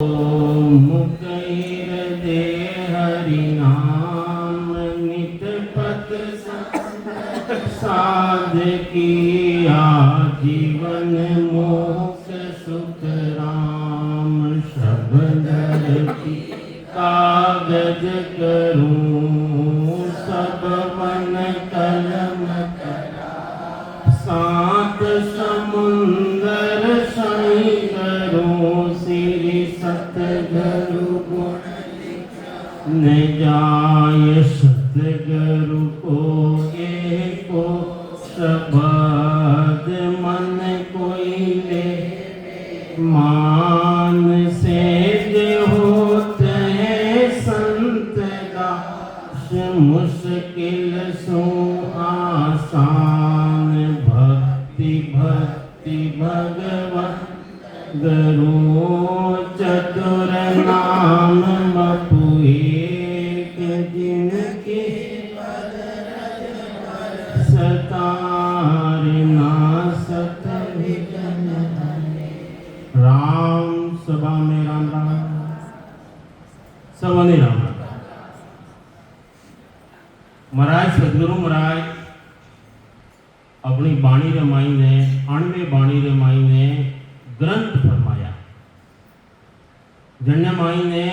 मुकैर दे हरि नाम नित पत साध किया जीवन मोक्ष सुख राम शब्द की कागज करूं सब मन कलम सात समुंदर साई करूं श्री सतगुरु गुण न जाय सतगुरु को एको शब्द मन कोई ले मान से जो होते हैं संत दास मुश्किल सो आसान भक्ति भक्ति भगवान गुरु चतुर नाम बपु एक जिनके सतार ना सत राम सभा में राम राम सबने राम राम महाराज सदगुरु महाराज अपनी बाणी रमाई ने 98 बाणी रमाई ने ग्रंथ फरमाया। जन्य माई ने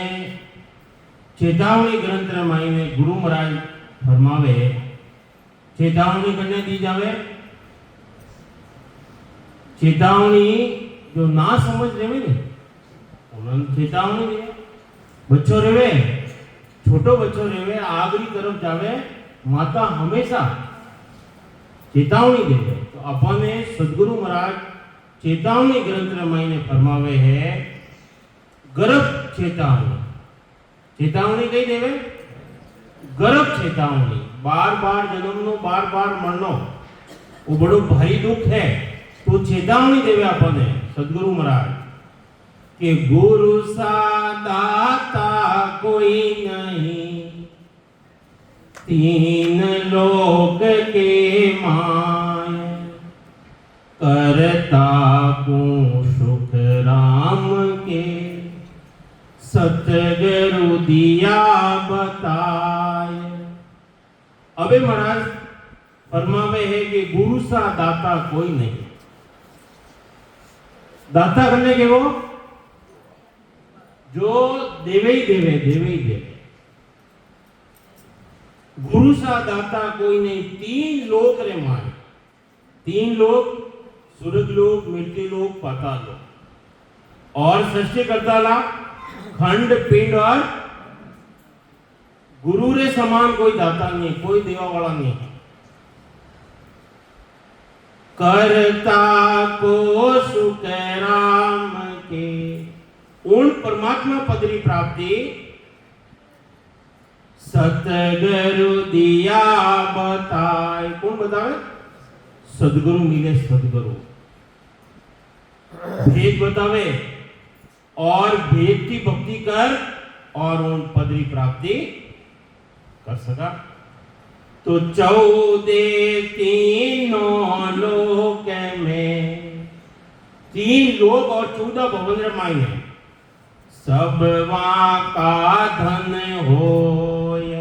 चेतावनी ग्रंथ रमाई ने गुरु महाराज फरमावे चेतावनी करने दी जावे। चेतावनी जो ना समझ रहे ने उन्होंने चेतावनी दे। बच्चों रेवे छोटो बच्चों रेवे आगरी तरफ जावे माता हमेशा चेतावनी देवे। तो अपने सदगुरु महाराज चेतावनी ग्रंथ रमाई ने फरमावे है गर्भ चेतावनी। चेतावनी कही देवे गर्भ चेतावनी बार बार जन्म नो बार बार मरनो वो बड़ो भारी दुख है। तो चेतावनी देवे अपने सदगुरु महाराज कि गुरु सा दाता कोई नहीं तीन लोक के माय करता को सुख राम के सतगुरु दिया बताए। अबे महाराज फरमावे है कि गुरु सा दाता कोई नहीं। दाता करने के वो जो देवे ही देवे देवे ही देवे। गुरु सा दाता कोई नहीं। तीन लोक रे मान तीन लोक स्वर्ग लोक मृत्यु लोक पाताल लोक और सृष्टि करता ला खंड पिंड और गुरु रे समान कोई दाता नहीं कोई देवा वाला नहीं। करता को सुख राम के उन परमात्मा पदरी प्राप्ति सतगुरु दिया बताए। कौन बतावे? सदगुरु मिले सदगुरु भेद बतावे और भेद की भक्ति कर और उन पदरी प्राप्ति कर सका। तो 14 तीनों लोक में 3 लोक और 14 भवन रमाई है सब वहाँ का धन होय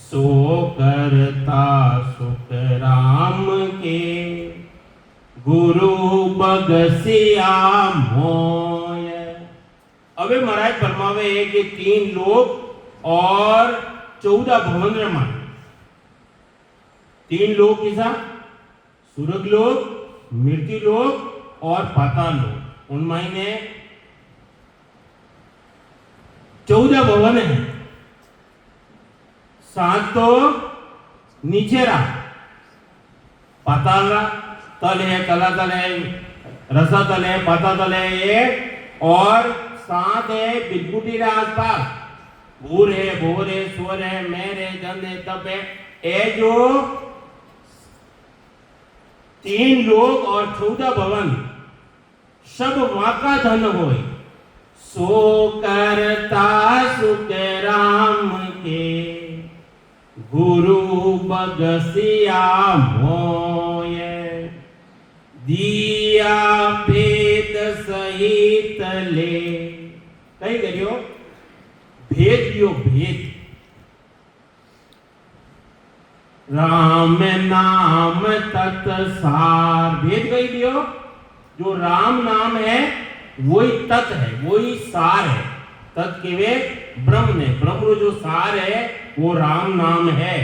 सो करता सुख राम के गुरु बगसिया मोय। अबे महाराज फरमावे है कि 3 लोक और 14 भवन रमाए। 3 लोक किसा स्वर्ग लोक मृत्यु लोक और पाताल लोक। उनमें ने 14 भवन है। 7 तो नीचे रहा पाताल रहा तल है तला तल है रसा तल है पाता तल है ये और 7 है बिलकुटी रे आसपास भूर है भोर है स्वर है मैर है जन है तप है। ये जो 3 लोक और 14 भवन सब वहां का धन होए सो करता सुख राम के गुरु बगसिया मोय दिया भेद सहित ले कई करियो भेद दियो भेद। राम नाम तत् सार, भेद कही दियो। जो राम नाम है वही तत् है, वही सार है। तत् केवे ब्रह्म ने, ब्रह्म रो जो सार है वो राम नाम है।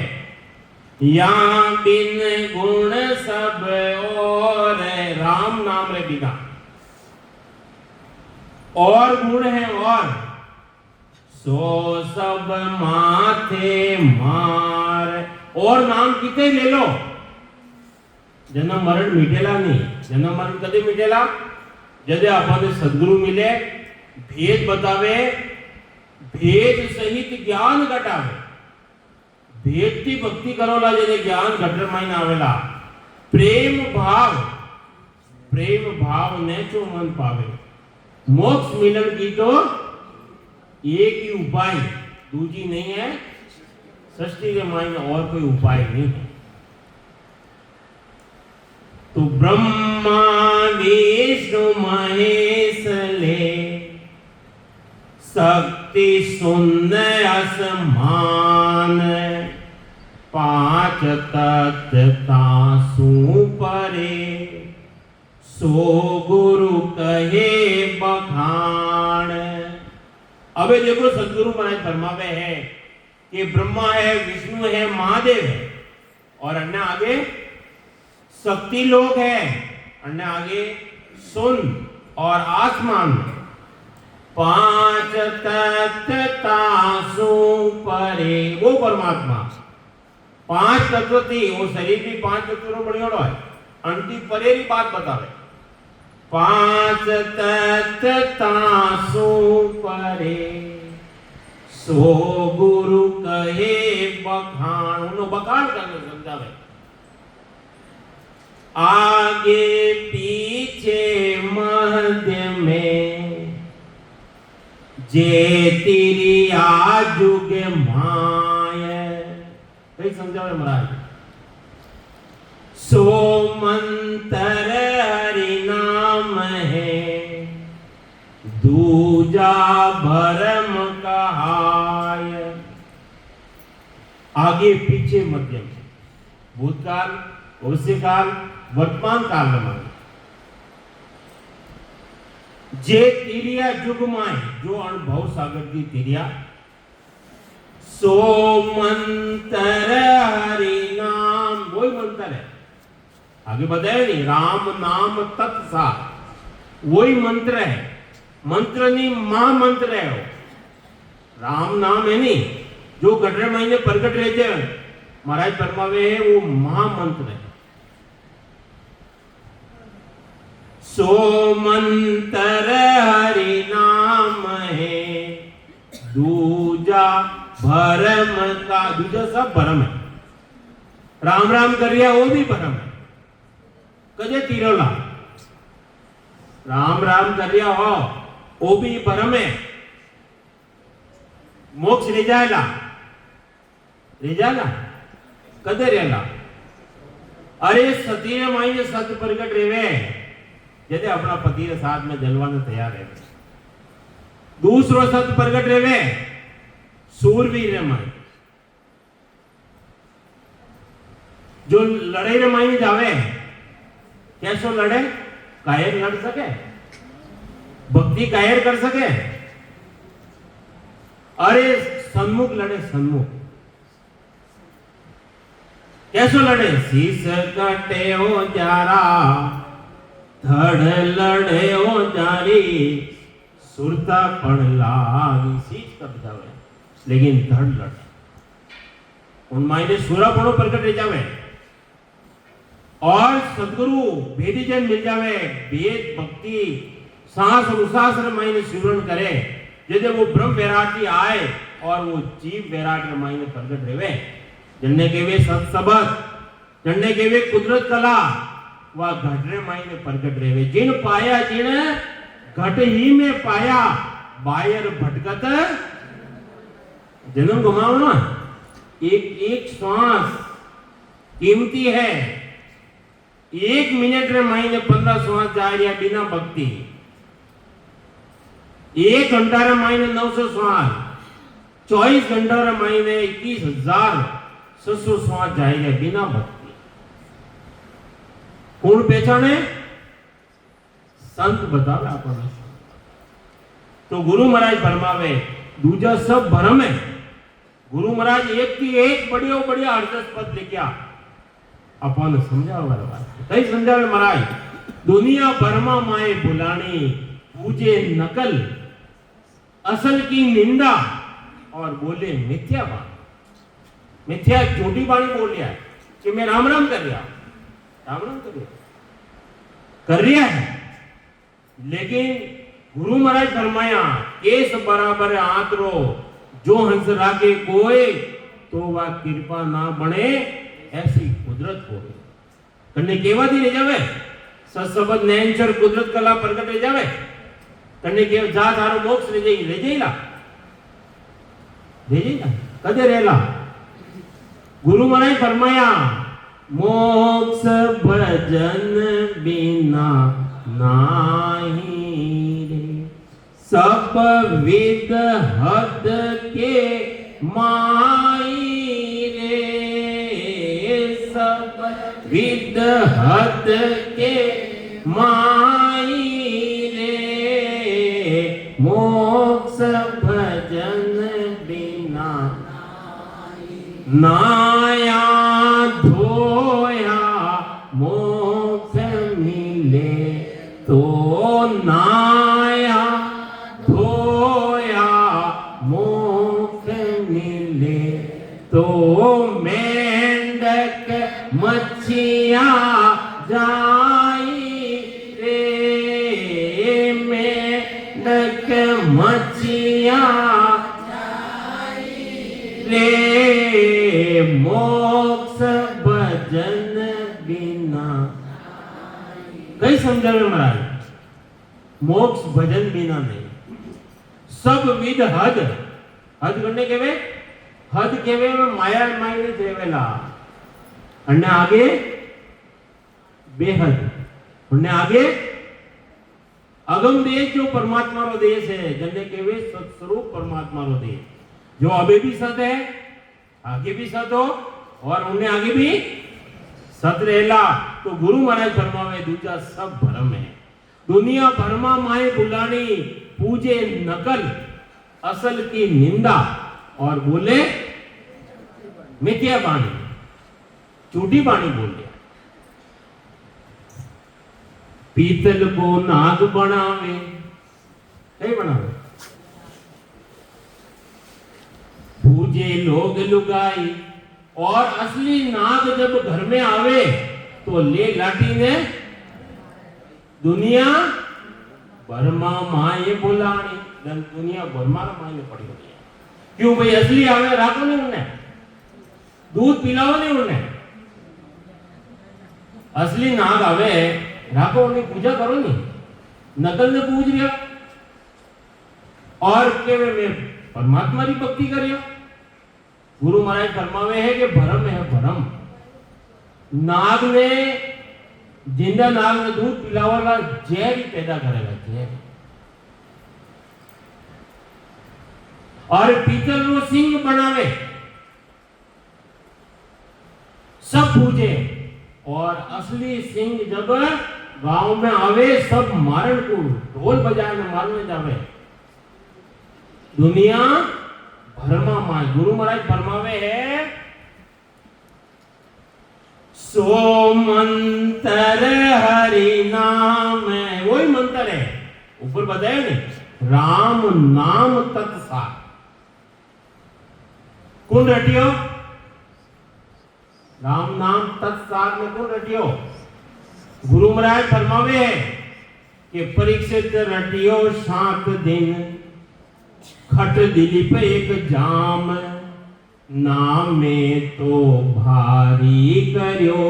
या बिन गुण सब और, राम नाम रे बिना और गुण है और, सो सब माथे मार। और नाम कितने ले लो, जन्म मरण मिटेला नहीं। जन्म मरण कदे मिटेला, जदे आपने सदगुरु मिले, भेद बतावे, भेद सहित ज्ञान घटावे। भेद की भक्ति करोला जदे ज्ञान घटर माइन आवेला। प्रेम भाव, प्रेम भाव ने जो मन पावे। मोक्ष मिलन की तो एक ही उपाय, दूजी नहीं है। सृष्टि के मायने और कोई उपाय नहीं है। तो ब्रह्मा विष्णु महेश ले, शक्ति शून्य असमान। पांच तत्ता सु परे, सो गुरु कहे बखान। अबे देखो सदगुरु महाराज फरमावे है कि ब्रह्मा है, विष्णु है, महादेव है, और अन्य आगे शक्ति लोग है, अन्य आगे सुन और आसमान में। पांच तत्ता सु परे, वो परमात्मा पांच तत्व थी। वो शरीर भी पांच तत्व बनियोड़ो है। अंति परे की बात बतावे। पांच तत्ता सु परे, सो गुरु कहे बखान। उन्होंने बखान करने समझावे। आगे पीछे मध्य में, जे तेरी आजुग माय। कहीं समझावे महाराज। सो मंत्र हरि नाम है, दूजा भरम कहाय। आगे पीछे मध्य में, भूतकाल, भविष्यकाल, वर्तमान काल में। जे तिरिया जुगमाए, जो अनुभव सागर की तिरिया। सो मंत्र हरि नाम, वही मंत्र है। आगे बताया नहीं, राम नाम तत्सार, वही मंत्र है। मंत्र नहीं, महामंत्र है वो। राम नाम है नहीं, जो गठरे महीने प्रकट रहते हैं महाराज फरमावे है, वो महामंत्र है। सो मंत्र हरि नाम है, दूजा भरम का। दूजा सब भरम है। राम राम कर रिया वो भी भरम है। कजे तीरोला राम राम कर रिया हो वो भी भरम है। मोक्ष ले जाएगा, ले जाएगा कदे रेला। अरे सती माई सत्य प्रकट रेवे, जैसे अपना पति के साथ में जलवाने तैयार है। दूसरो सत्य प्रकट रेवे, सूरवीर रे माई जो लड़ाई रे माई जावे। कैसो लड़े, कायर लड़ सके, भक्ति कायर कर सके। अरे सन्मुख लड़े, सन्मुख कैसो लड़े। शीश कटे हो जारा, धड़ लड़े हो जारी, सुरता पड़ लागी। शीश कट जावे लेकिन धड़ लड़े, उन मायने सूरा पड़ो प्रकट रह जावे। और सदगुरु भेदी जन मिल जावे, वेद भक्ति सांस अनुसास मायने सिमरण करे। जैसे वो ब्रह्म वैराटी आए और वो जीव वैराट मायने प्रकट रहे। जन्ने के वे सत्सबद, जन्ने के वे कुदरत कला, वह घटरे मायने प्रकट रहे। जिन पाया जिन घट ही में पाया, बायर भटकत जन्म घुमाओ ना। एक एक श्वास कीमती है। एक मिनट रे मायने 15 श्वास जा रहा बिना भक्ति। एक घंटा रे मायने 900 श्वास, 24 घंटा रे मायने 21,600 श्वास जाएगा बिना भक्ति। कौन पहचाने? संत बतावे आपने। तो गुरु महाराज फरमावे दूजा सब भरम है। गुरु महाराज एक की एक बढ़िया बढ़िया अड़सठ पद लिखा अपन समझावा कई समझावे महाराज। दुनिया भरमा माए बुलानी, पूजे नकल, असल की निंदा और बोले मिथ्या बाणी। मिथ्या झूठी बाणी बोल लिया कि मैं राम राम कर रहा, राम राम कर रहा है, लेकिन गुरु महाराज फरमाया केस बराबर आतरो, जो हंस रागे कोई तो वह कृपा ना बने ऐसी कुदरत हो कन्ने केवाથી ले जावे ससबद नैनचर कुदरत कला प्रगट ले जावे कन्ने के जा थारो मोक्ष ले जईला कदे रेला। गुरु महाराज फरमाया मोक्ष भजन बिना नाही रे, सब विद हद के माई रे, सब विद हद के माई रे, मोक्ष भजन बिना नाया धोया मोक्ष मिले तो नाया धोया मोक्ष मिले तो मेंढक मच्छिया जाई रे, मेंढक मच्छिया रे, मोक्ष भजन बिना। कई समझावे महाराज मोक्ष भजन बिना नहीं। सब विध हद, हद करने केवे हद केवे में माया मायने देवेला अन्य आगे बेहद, अन्य आगे अगम देश जो परमात्मा रो देश है, जन्ने केवे सत्स्वरूप परमात्मा रो देश, जो अबे भी सत है, आगे भी सत हो और उन्हें आगे भी सत रहेला। तो गुरु महाराज फरमावे दूजा सब भरम है। दुनिया भरमा माए बुलानी, पूजे नकल, असल की निंदा और बोले मिथ्या बाणी, झूठी बाणी बोल दिया। पीतल को नाग बनावे, नहीं बनावे, पूजे लोग लुगाई और असली नाग जब घर में आवे तो ले लाठी ने दुनिया बर्मा माए बुलानी, दुनिया बर्मा माए पड़ी हुई है। क्यों भाई असली आवे राखो नहीं उन्हें, दूध पिलाओ नहीं उन्हें, असली नाग आवे राखो उन्हें, पूजा करो नहीं, नकल ने पूज लिया और के में परमात्मा की भक्ति करियो। गुरु महाराज फरमावे है कि भरम है भरम। नाग ने जिंदा नाग ने दूध पिलावाला जहर ही पैदा करेगा, जहर। और पीतल रो सिंह बनावे, सब पूजे और असली सिंह जब गांव में आवे सब मारण को ढोल बजाए में मारने जावे। दुनिया भरमा माय। गुरु महाराज फरमावे है सो मंत्र हरि नाम, वही मंत्र है ऊपर बताया नहीं, राम नाम तत्सार। कौन रटियो? राम नाम तत्सार में कौन रटियो? गुरु महाराज फरमावे है कि परीक्षित रटियो 7 दिन, खट दिलीप एक जाम, नाम में तो भारी करियो,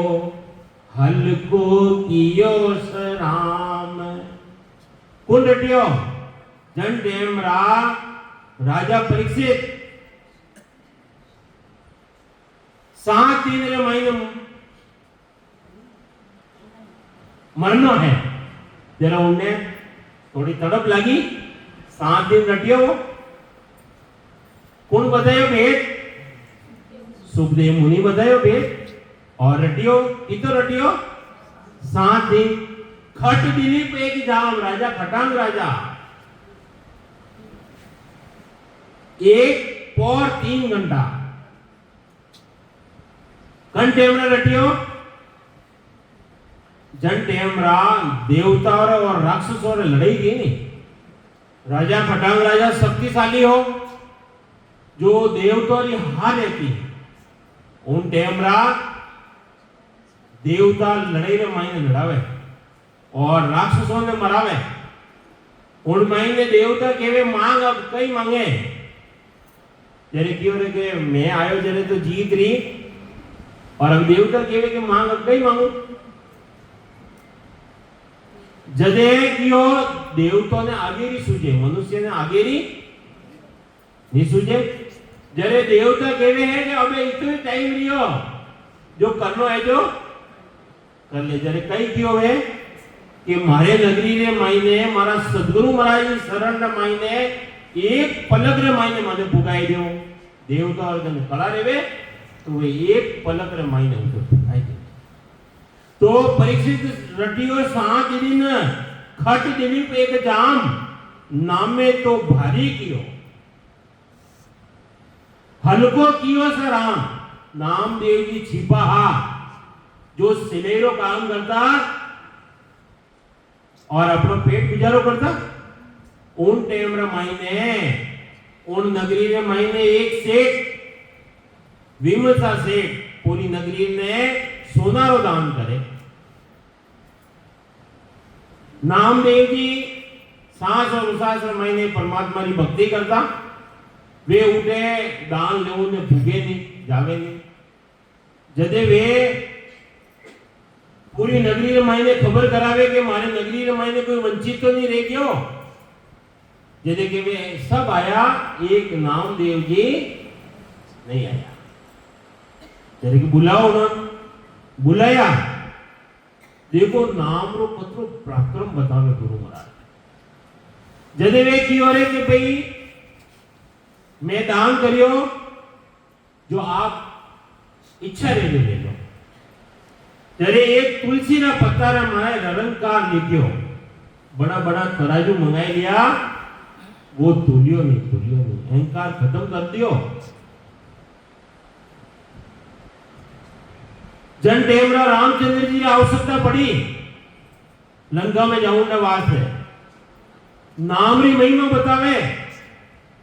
हल्को कियो सराम। कौन रटियो? जन डेम राजा परीक्षित 7 दिन रे महीने मरना है। जरा उन्हें थोड़ी तड़प लगी, 7 दिन रटियो वो कौन बतायो भेद? सुखदेव मुनि बतायो भेद। और रटियो कितो रटियो 7 दिन। खट दिलीप एक जाम राजा खटांग राजा 1 पौर 3 घंटा कन टेमरा रटियो जन टेमरा देवताओं और राक्षसों ने लड़ाई की नहीं। राजा खटांग राजा शक्तिशाली हो जो देवताओं की हार रहती उन टेमरा देवता लड़ाई रे मायने लड़ावे और राक्षसों ने मरावे। उन मायने देवता केवे मांग अब कई मांगे जरे क्यों रे के मैं आयो जरे तो जीत रही और अब देवता केवे के मांग अब कई मांगू जदे क्यों देवता ने आगेरी सूझे मनुष्य ने आगेरी नहीं सूझे। जरे देवता केवे है कि अबे इतने टाइम लियो जो करनो है जो कर ले। जरे कई क्यों है कि मारे नगरी रे मायने मारा सदगुरु महाराज शरण रे मायने एक पलक रे मायने माने पुगाई दो देवता और जन कला रेवे तो वे एक पलक रे मायने उनको पुगाई दे। तो परीक्षित रटियो 7 दिन खट दिलीप एक जाम नामे तो भारी कियो हल्को कियो से राम नामदेव जी छिपा हा जो सिलेरो काम करता और अपना पेट गुजारो करता उन टाइम रे मायने उन नगरी रे मायने एक सेठ विमलता सेठ पूरी नगरी ने सोनारो दान करे। नामदेव जी सांस और उसास महीने परमात्मा की भक्ति करता वे उठे दान लेवो ने भूगे नहीं जावे नहीं जदे वे पूरी नगरी रे मायने खबर करावे कि मारे नगरी रे मायने कोई वंचित तो नहीं रह गयो जदे के वे सब आया एक नामदेव जी नहीं आया। जदे के बुलाओ ना बुलाया देखो नाम रो पत्रो पराक्रम बतावे गुरु महाराज जदे वे की ओरे कि भाई मैं दान करियो जो आप इच्छा ले लो। तेरे एक तुलसी ना पत्ता रे माए निरंकार लिखियो बड़ा बड़ा तराजू मंगाई लिया वो तुलियो नहीं अहंकार खत्म कर दियो। जन टेमरा रामचंद्र जी की आवश्यकता पड़ी लंका में जाऊंगा वास्ते नाम री महिमा बतावे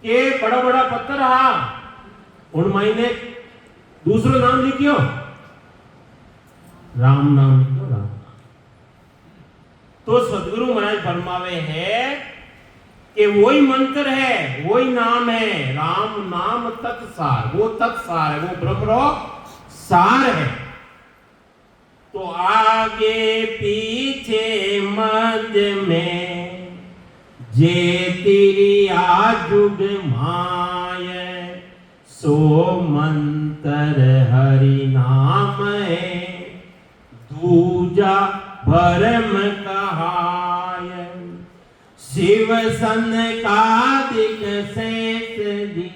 के बड़ा बड़ा पत्थर हा उन मायने दूसरा नाम लिखियो राम नाम लिखियो राम। तो सदगुरु महाराज फरमावे है कि वही मंत्र है वही नाम है राम नाम तत्सार वो तत्सार है वो ब्रह्म सार है। तो आगे पीछे मध्य में जे तेरी आजुग माय सो मंत्र हरि नाम है दूजा भरम कहाय। शिव सन का दिक शेष जी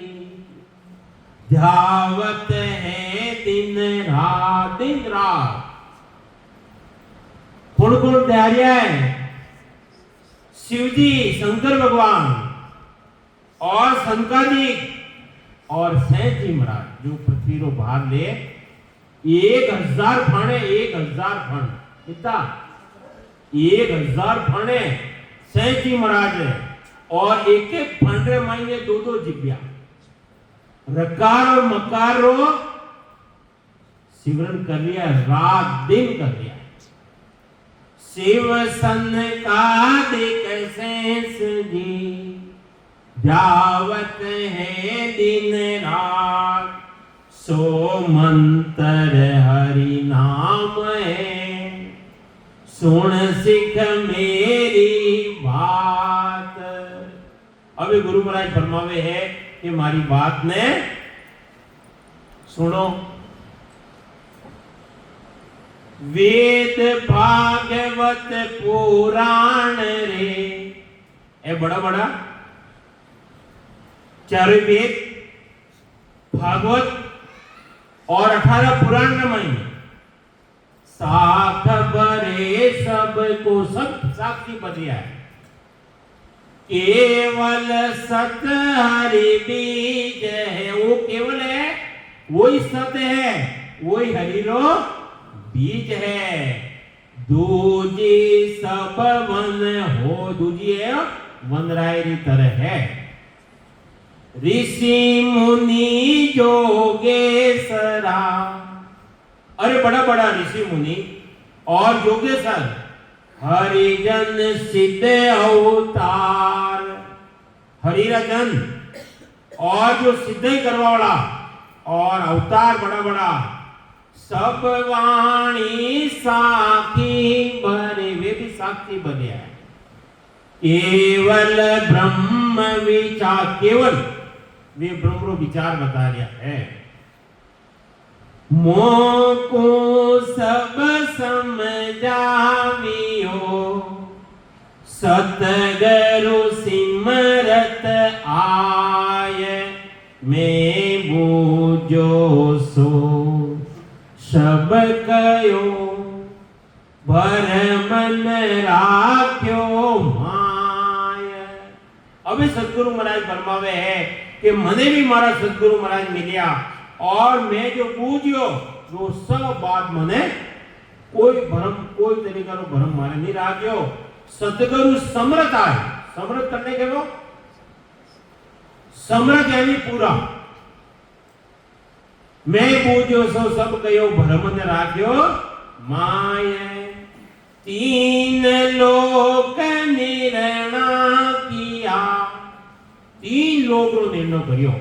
ध्यावत है दिन रात कौन कौन तैयारियां है शिवजी शंकर भगवान और संकादिक और सैंत जी महाराज जो पृथ्वी रो भार ले 1000 फाने 1000 फण कितना 1000 फाने सैंत जी महाराज है और एक एक फण रे मायने 2-2 जिब्या रकार और मकार रो सिमरन कर लिया रात दिन कर लिया। शिव सन का दिक शेष जी ध्यावत है दिन रात सो मंत्र हरि नाम है सुन सिख मेरी बात। अभी गुरु महाराज फरमावे है कि मारी बात ने सुनो। वेद भागवत पुराण रे ए बड़ा बड़ा चारों वेद, भागवत और 18 पुराण रामायण साख बरे सबको सब साक्षी बनिया है। केवल सत हरि बीज है, वो केवल है, वही सत्य है, वही हरि रो बीज है। दूजी सब वन हो, दूजी है वनरायरी तरह है। ऋषि मुनि जोगेश्वरा, अरे बड़ा बड़ा ऋषि मुनि और योगेश्वर, हरिजन सिद्ध अवतार, हरिजन और जो सिद्ध करवा वाला और अवतार बड़ा बड़ा, सब वाणी साखी बने, वे भी साक्षी बने हैं। केवल ब्रह्म विचार, केवल वे ब्रह्म विचार बता रहा है। मोको सब समझावियो, सतगुरु सिमरत आय, मैं बूझो सो सब कयो, भर मन राख्यो माय। अबे सदगुरु महाराज फरमावे है कि मने भी मारा सदगुरु महाराज मिलिया और मैं जो पूज्यो वो सब बात मने कोई भ्रम, कोई तरीका रो भ्रम मारे नहीं राख्यो। सदगुरु समर्थ आए, समर्थ करने के वो समर्थ यानी पूरा, मैं पूज्यो सो सब कयो भ्रम न राख्यो माय। तीन लोक निर्णा किया, तीन लोक रो निर्णय करियो।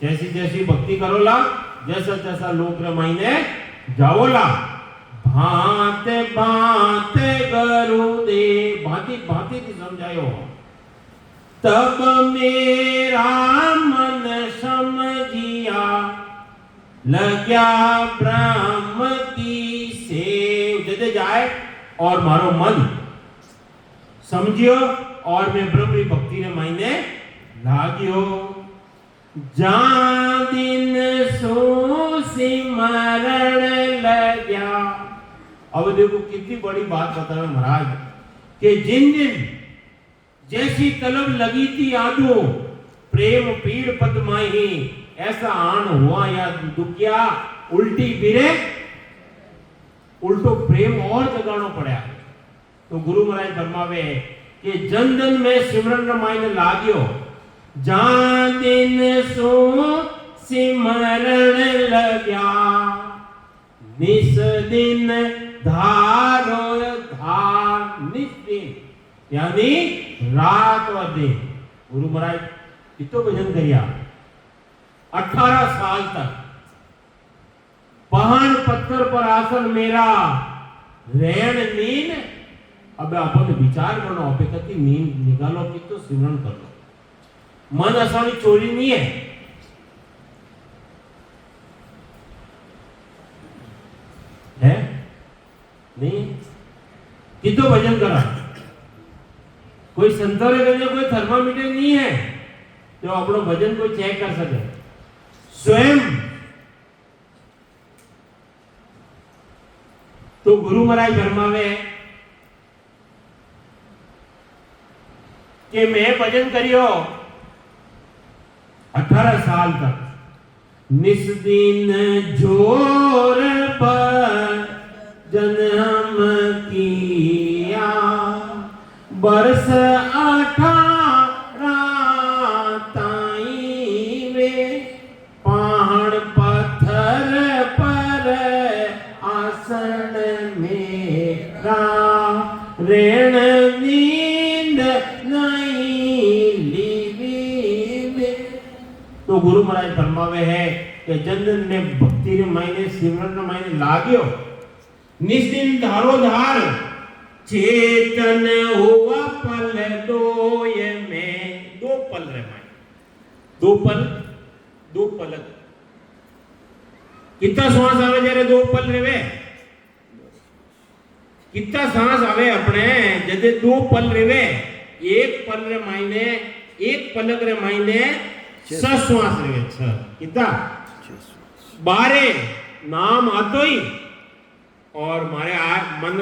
जैसी जैसी भक्ति करोला, जैसा जैसा लोक रमाईने जाओला, भांत भांत गुरु दे, भांति भांति की समझायो। तब मेरा मन समझिया, लग्या ब्रह्म की सेव। जदे जाए और मारो मन समझियो और मैं ब्रह्म भक्ति ने मायने लागियो। जा दिन सो सिमरण लग्या। अब देखो कितनी बड़ी बात बतावे महाराज कि जिन दिन जैसी तलब लगी थी आदो, प्रेम पीड़ पद माही, ऐसा आन हुआ या दुखिया उल्टी बिरे, उल्टो प्रेम और जगानो पड़ा। तो गुरु महाराज फरमावे कि जन जन में सिमरन रमायन लाग्यो, जान दिन सो सिमरण लग्या, निस दिन धारो धार, निस दिन यानी रात व दिन। गुरु महाराज कितो भजन करिया 18 साल तक। पहाड़ पत्थर पर आसन मेरा, रैन नींद। अब अपन विचार करो, अपेक्षा नींद निकालो कि तो सिमरन कर लो। मन असानी चोरी नहीं है नहीं कि तो भजन करा। कोई संतोरे करने कोई थर्मामीटर नहीं है जो अपनो भजन कोई चेक कर सके। स्वयं तो गुरु महाराज फरमावे कि मैं भजन करियो 18 साल तक। निस दिन जोर पर जन्म किया, बरस 18 ताई वे, पहाड़ पत्थर पर आसन मेरा, रेण नींद नहीं लीवी। तो गुरु महाराज फरमावे है कि जन ने भक्ति रे मायने सिमरन रे मायने लाग्यो, निस्दिन धारो धार, चेतन हुआ पल दोय में। दो पल रे मायने, दो पल, दो पलक। कितना सांस आवे जरे दो पल रेवे, कितना सांस आवे अपने जदे दो पल रेवे। एक पल रे मायने, एक पलक रे मायने श्वास रहे 6 कितना 12 नाम आतो ही और मारे मन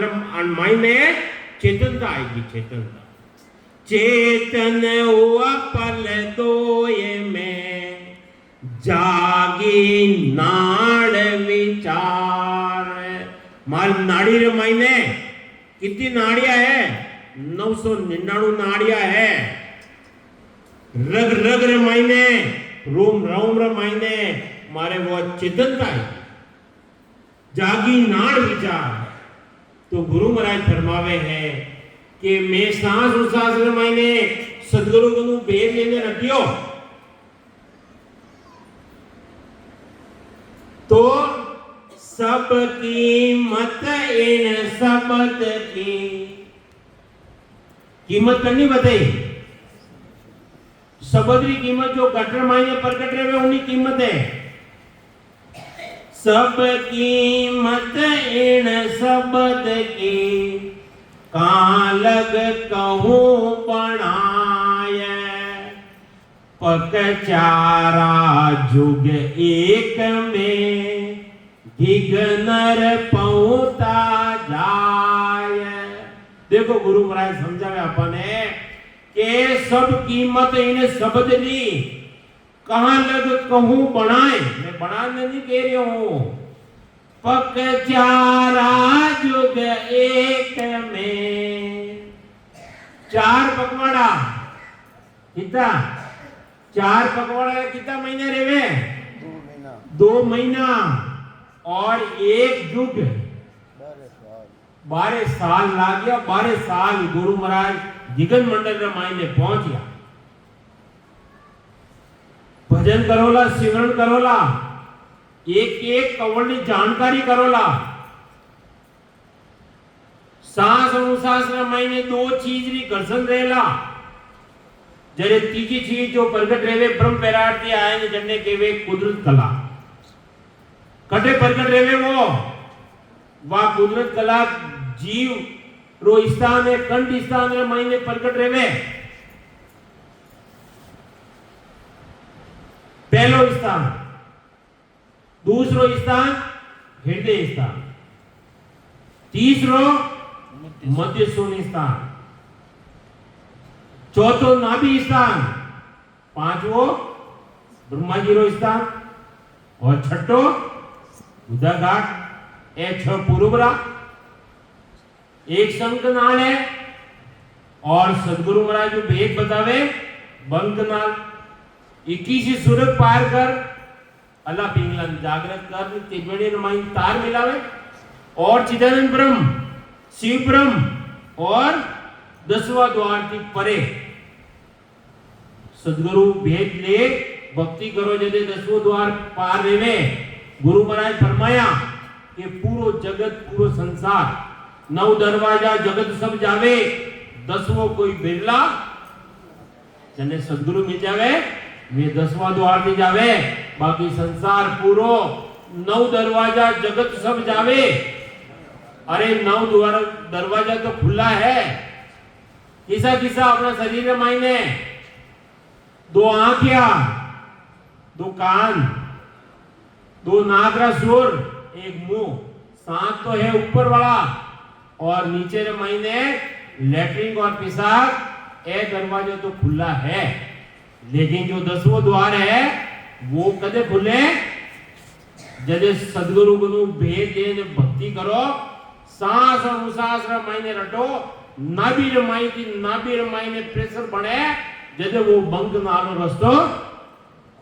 माई में चेतनता आएगी चेतनता चेतन हुआ पल दोए में जागी नाड़ विचार मार नाड़ी रे महीने कितनी नाड़ियां है 999 नाड़ियां है रग रग रे महीने रोम रोम रे महीने मारे वो चेतनता है जागी नाड़ विचार तो गुरु महाराज फरमावे है कि मैं सांस उसास रे महीने सदगुरु को भेद लेने रखियो तो सब कीमत इन शब्द की कीमत करनी बताई शब्द की कीमत जो गटर मायने प्रकट रहे उन्हीं कीमत है सब कीमत इन शब्द की कहाँ लग कहूँ बनाय पक चारा जुग एक में गिगनर पहुंता जाय देखो गुरु महाराज समझावे अपने के सब कीमत इन शब्द दी कहां लग कहूं बनाए मैं बनाने नहीं कह रही हूं पक चारा जुग एक में 4 पकवाड़ा कितना 4 पकवाड़ा कितना महीने रेवे 2 महीना और 1 युग 12 साल लाग गया 12 साल गुरु महाराज जिगन मंडल रे मायने पहुंच गया भजन करोला सिमरन करोला एक एक कवड़ की जानकारी करोला सांस अनुसास रे मायने 2 चीज री घर्षण रहेला जरे तीजी चीज जो प्रगट रेवे ब्रह्म पैरार्थी आए ने जन्ने केवे कुदरत कला कटे प्रकट रेवे वो वा कुदरत कला जीव रो स्थान है कंठ स्थान रे मायने प्रकट रेवे पहलो स्थान दूसरो स्थान हृदय स्थान तीसरो मध्य सोनी स्थान चौथो नाभि स्थान पांचवो ब्रह्मा जी रो स्थान और छठो बुद्धा घाट ए 6 पूर्वरा एक शंखनाल है और सदगुरु महाराज जो भेद बतावे बंकनाल 21 सुरग पार कर अल्लाह पिंगलन जागृत कर तिजवड़ी रमाई तार मिलावे और चिदानंद ब्रह्म शिव ब्रह्म और 10वां द्वार की परे सदगुरु भेद ले भक्ति करो जदे 10वां द्वार पार रेवे गुरु महाराज फरमाया कि पूरो जगत पूरो संसार 9 दरवाजा जगत सब जावे 10वां कोई बिरला जने सदगुरु मिल जावे वे 10वां द्वार में जावे बाकी संसार पूरो 9 दरवाजा जगत सब जावे अरे 9 दरवाजा तो खुला है किसा किसा अपना शरीर में मायने 2 आंखियां 2 कान 2 नाक रा सुर 1 मुंह 7 तो है ऊपर वाला और नीचे रे महीने लेटरिन और पेशाब ए दरवाजा तो खुला है लेकिन जो 10वां द्वार है वो कदे खुले जदे सदगुरु गुरु भेद दे भक्ति करो सांस और उसास रे महीने रटो नाभि रे महीने प्रेशर बढ़े जदे वो बंक नालो रस्तो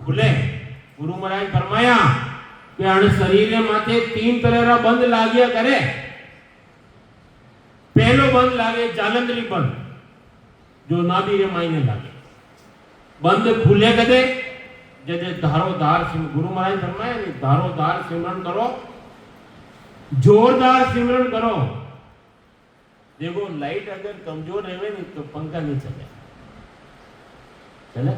खुले गुरु महाराज फरमाया कि अण शरीर माथे 3 तरह रा बंद लाग्या करे पहलो बंद लागे जालंधरी बंद जो नाभि रे मायने लागे बंद खुले कदे जदे धारोधार गुरु महाराज फरमाया नहीं धारोधार सिमरन करो जोरदार सिमरन करो देखो लाइट अगर कमजोर रहे नहीं तो पंखा नहीं चले चले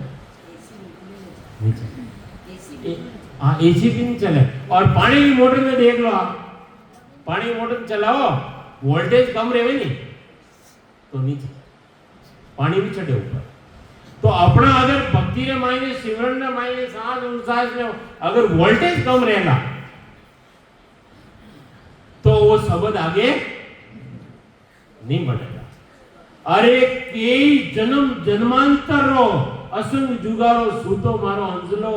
नहीं चले हाँ एसी भी नहीं चले और पानी की मोटर में देख लो आप पानी मोटर चलाओ वोल्टेज कम रहे नहीं तो नीचे पानी भी चढ़े ऊपर तो अपना अगर भक्ति रे मायने सिमरन रे मायने सांस उच्छ्वास में अगर वोल्टेज कम रहेगा तो वो शब्द आगे नहीं बढ़ेगा। अरे कई जन्म जन्मांतर रो असंग जुगारो सूतो मारो हंसलो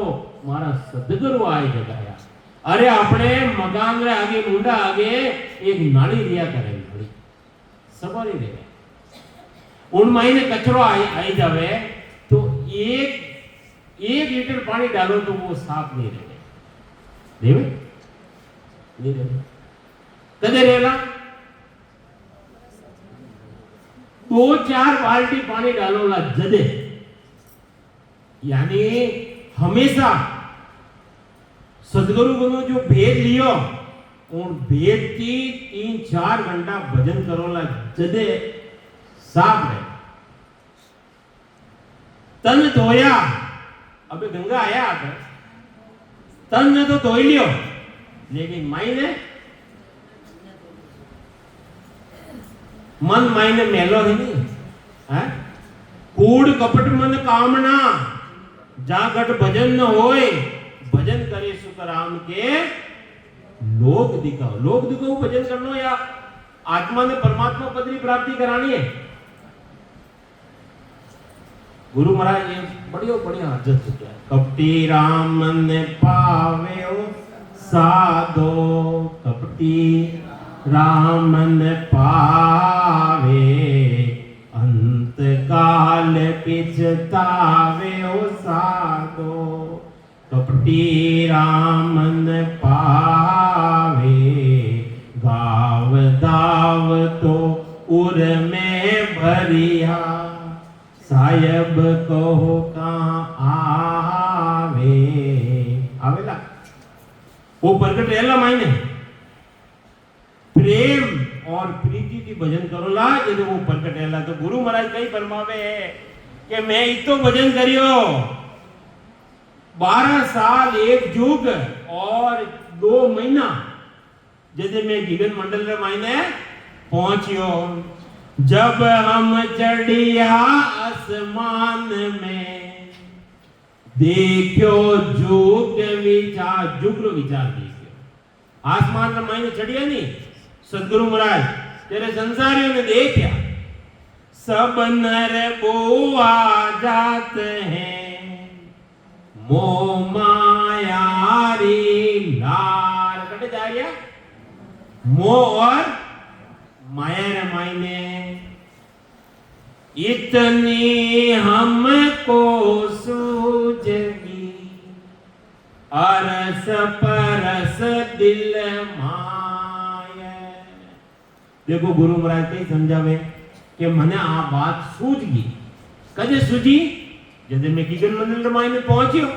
मारा सदगुरु आए जगाया। अरे अपने मकान रे आगे मुंडा आगे एक नाली रिया करे नाली सवारी रे उन मायने कचरो आई जावे तो एक लीटर पानी डालो तो वो साफ नहीं रहे नहीं रहे कदे रहेगा 2-4 बाल्टी पानी डालो ला जदे यानी हमेशा सदगुरु गुरु जो भेद लियो और भेद की 3-4 घंटा भजन करो ला जदे साफ रहे। तन धोया अबे गंगा आया आकर तन ने तो धो लियो लेकिन मायने मन मायने मेलो नहीं है। कूड़ कपट मन कामना जा गट भजन न होए भजन करे सुख राम के लोक दिखाओ भजन करनो या आत्मा ने परमात्मा पद की प्राप्ति करानी है। गुरु महाराज ये बढ़िया अर्जत है। कपटी राम ने पावे साधो कपटी राम ने पावे अंत काल पिछतावे साधो कपटी राम ने पावे गाव दाव तो उर में भरिया सायब कहो कहाँ आवे आवेला वो प्रकट रहेला मायने प्रेम और प्रीति की भजन करो ला यदि वो प्रकट रहेला। तो गुरु महाराज कई फरमावे है कि मैं इतो भजन करियो 12 साल 1 युग और 2 महीना जैसे मैं गिगन मंडल रे मायने पहुंचियो। जब हम चढ़िया आसमान में देखियो जुग विचार देखियो आसमान में मायने चढ़िया नहीं सदगुरु महाराज तेरे संसारियों ने देखा सब नर बोआ जात हैं मोह मायारी लाल कटे जा रहा मोह और माया मायने इतनी हमको सूझगी अरस परस दिल माया। देखो गुरु महाराज कई समझावे कि मने आ बात सूझगी कदे सूझी जदे मैं कीगन मंदिर माय में पहुंचियो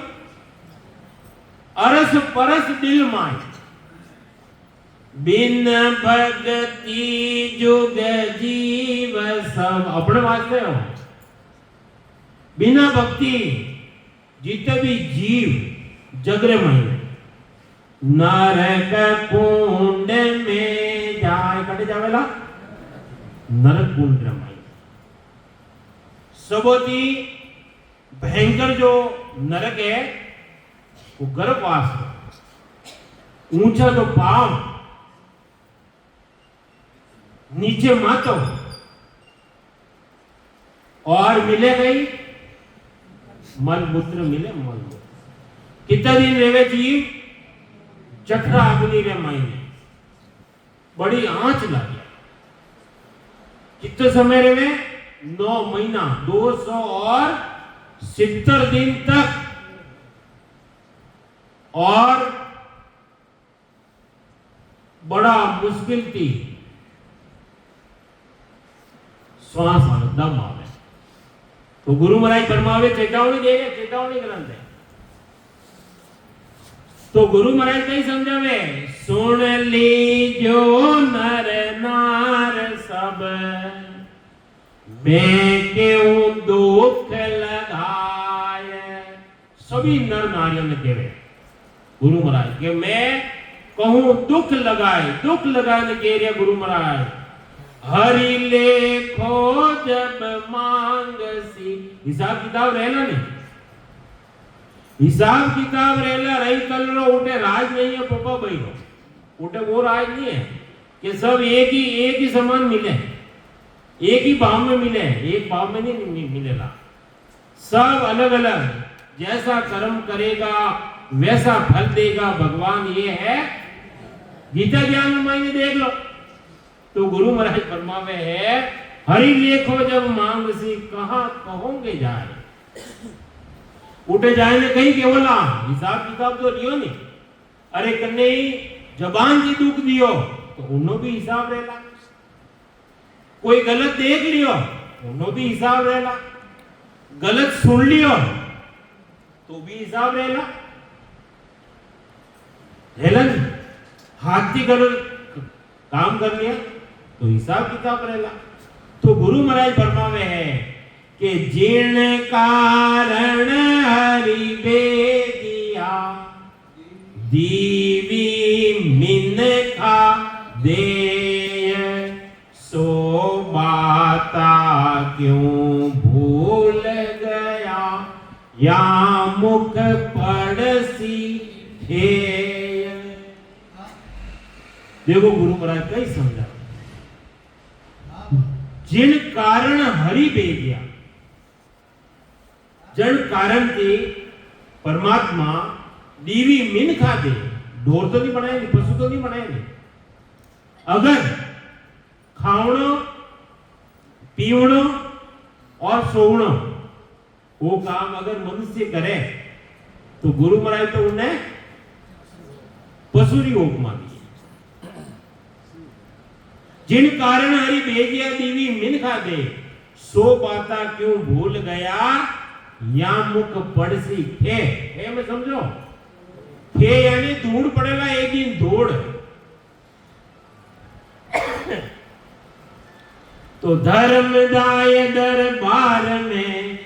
अरस परस दिल माय बिन भगति जुग जीव सब अपने वास्ते हो बिना भक्ति जितने भी जीव जगरे महीने नरक कुंड में जाए कटे जावेला नरक कुंड में सबोती भयंकर जो नरक है वो गर्भवास है। ऊंचा तो पांव नीचे मातो और मिले गई मलमूत्र मिले मलमूत्र कितना दिन रेवे जीव चठरा अग्नि रे मायने बड़ी आंच लगी कितने समय रेवे 9 महीना 270 दिन तक और बड़ा मुश्किल थी श्वास आवे दम आवे। तो गुरु महाराज फरमावे चेतावनी दे रहे चेतावनी ग्रंथ है। तो गुरु महाराज कई समझावे सुन लीजो नर नार सब मैं क्यों दुख लगाए। सभी नर नारियों ने कहे गुरु महाराज के मैं कहूं दुख लगाए के लिए गुरु महाराज हरि लेखो जब मांगसी। हिसाब किताब रहना नहीं, हिसाब किताब रहना रही कल रो उठे राज नहीं है पप्पा भाई रो उठे वो राज नहीं है कि सब एक ही समान मिले, एक ही भाव में मिले, एक भाव में नहीं मिलेगा, सब अलग अलग। जैसा कर्म करेगा वैसा फल देगा भगवान, ये है गीता ज्ञान में मायने देख लो। तो गुरु महाराज फरमावे है हरि लेखो जब मांगसी कहां कहोगे जाए। उठे जाए ने कहीं केवला हिसाब किताब तो लियो नहीं। अरे कन्ने जबान जी दुख दियो तो उन्हों भी हिसाब रहेला, कोई गलत देख लियो उन्हों भी हिसाब रहेला, गलत सुन लियो तो भी हिसाब रहेला। हेलन हाथ की गलत काम कर लिया तो हिसाब किताब रहेला। तो गुरु महाराज फरमावे है कि जिन कारण हरि बेदिया दीवी मिनखा देय सो बाता क्यों भूल गया या मुख पड़सी थे। देखो गुरु महाराज कई समझा, जिन कारण हरि बेदिया, जन कारण के परमात्मा दीवी मिन खा दे, ढोर तो नहीं बनाए, पशु तो नहीं बनाए। अगर खावणो पीवणो और सोवणो वो काम अगर मनुष्य करे तो गुरु महाराज तो उन्हें पशु की उपमा दी। जिन कारण हरि बेदिया दीवी मिन खा दे सो बाता क्यों भूल गया या मुख पड़सी थे। में समझो थे यानी धूड़ पड़ेगा एक दिन धूड़। तो धर्मदाय दरबार में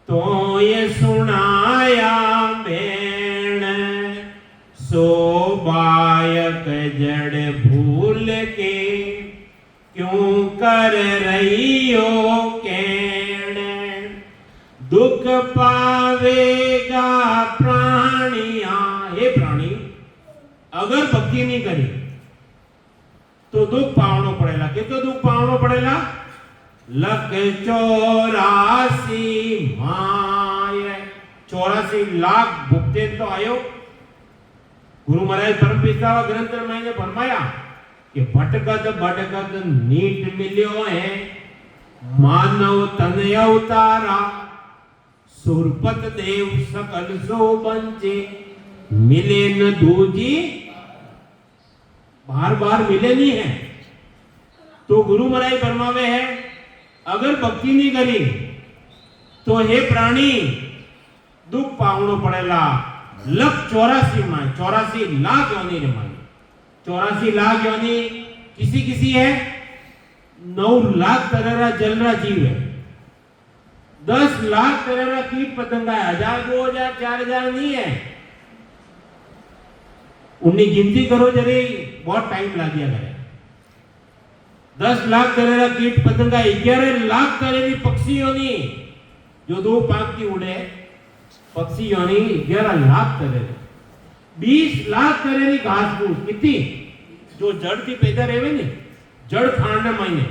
तो ये सुनाया मेण सो बायक जड़ भूल के क्यों कर रही हो केण। दुख पावेगा प्राणिया, हे प्राणी अगर भक्ति नहीं करी तो दुख पावनो पड़ेगा। कितो दुख पावनो पड़ेगा? 184 माय 84 लाख भुगते तो आयो। गुरु महाराज परम पिता ग्रंथ में फरमाया कि भटकत भटकत नीट मिल्यो है मानव तन अवतारा सुरपत देव सकल सो बंचे मिले न दूजी, बार बार मिले नहीं है। तो गुरु महाराज फरमावे है अगर भक्ति नहीं करी तो हे प्राणी दुख पावनो पड़ेगा। 184 माय 84 लाख योनि रे माय 84 लाख योनि किसी किसी है 9 लाख तरह जलरा जीव है, 10 लाख तरह कीट पतंगा है, 1000 2000 4000 नहीं है। उन्हें गिनती करो जरे बहुत टाइम लग गया करे। 10 लाख तरह कीट पतंगा 11 लाख तरह की पक्षी योनि जो 2 पांख की उड़े पक्षी योनि 11 लाख तरह, 20 लाख तरह की घास फूस कितनी जो जड़ की पैदा रहे ने जड़ खाने महीने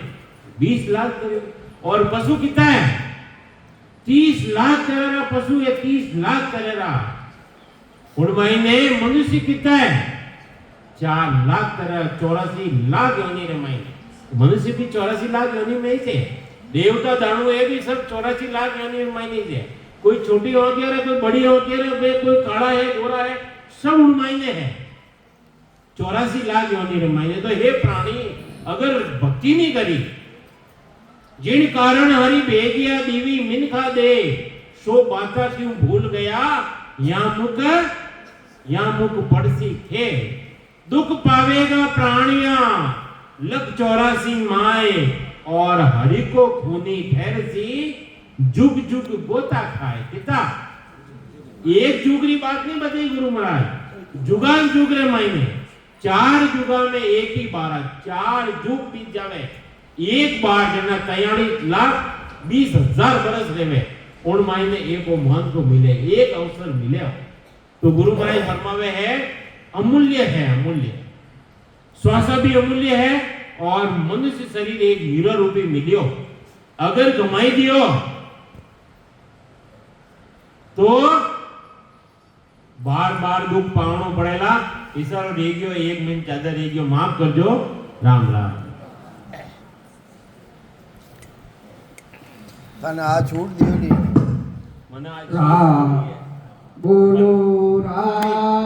20 लाख तरह। और पशु कितना है? 30 लाख तरह का पशु है, 30 लाख तरह का। उन महीने मनुष्य कितना है? 4 लाख तरह 84 लाख योनि रे महीने। मनुष्य भी 84 लाख योनि में ही थे। देवता दानव ये भी सब 84 लाख योनि में ही थे। कोई छोटी होती है, कोई बड़ी होती है, कोई काला है गोरा है, सब उन महीने है 84 लाख योनि रे महीने। तो हे प्राणी अगर भक्ति नहीं करी जिन कारण हरि भेजिया दीवी मिनखा दे सो बाता क्यों भूल गया या मुख पड़सी थे। दुख पावेगा प्राणिया 184 माय और हरि को खूनी ठहरसी जुग जुग गोता खाए। कितना एक जुग की बात नहीं बताई गुरु महाराज, जुगान जुग रे मायने 4 जुगा में एक ही बार 4 जुग बीत जावे एक बार जना 43,20,000 बरस रेवे उन मायने एक वो महंत को मिले एक अवसर मिले तो गुरु महाराज फरमावे है अमूल्य है अमूल्य श्वास भी अमूल्य है और मनुष्य शरीर एक हीरा रूपी मिलियो अगर कमाई दियो तो बार बार दुख पावनो पड़ेला ईश्वर रेगियो 1 मिनट ज्यादा रेगियो माफ करजो राम राम तने आ छूट दियो नी मने आज राम बोलो राम